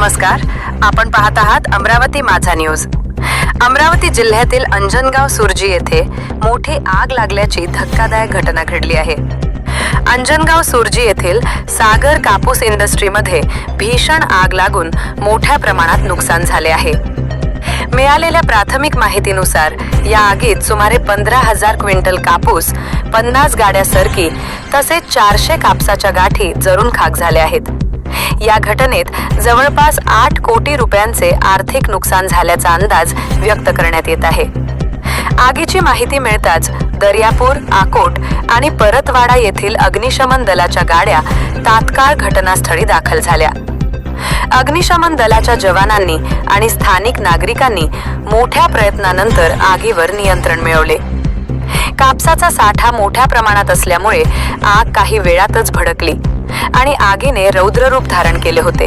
नमस्कार, आपण पाहत आहात अमरावती माझा न्यूज। अमरावती जिल्ह्यातील अंजनगाव सुरजी येथे मोठी आग लागल्याची धक्कादायक घटना घडली आहे। अंजनगाव सुरजी येथील सागर कापूस इंडस्ट्रीमध्ये भीषण आग लागून मोठ्या प्रमाणात नुकसान झाले आहे। मिळालेल्या प्राथमिक माहितीनुसार या आगीत सुमारे 15,000 क्विंटल कापूस, 50 गाड्या सरकी तसेच 400 कापसाच्या गाठी जळून खाक झाल्या आहेत। या घटनेत जवळपास 8 कोटी रुपयांचे आर्थिक नुकसान झाल्याचा अंदाज व्यक्त करण्यात येत आहे। आगीची माहिती मिळताच दर्यापूर, आकोट आणि परतवाडा येथील अग्निशमन दलाच्या गाड्या तात्काळ घटनास्थळी दाखल झाल्या। अग्निशमन दलाच्या जवानांनी आणि स्थानिक नागरिकांनी मोठ्या प्रयत्नानंतर आगीवर नियंत्रण मिळवले। कापसाचा साठा मोठ्या प्रमाणात असल्यामुळे आग काही वेळातच भडकली आणि आगीने रौद्र रूप धारण केले होते।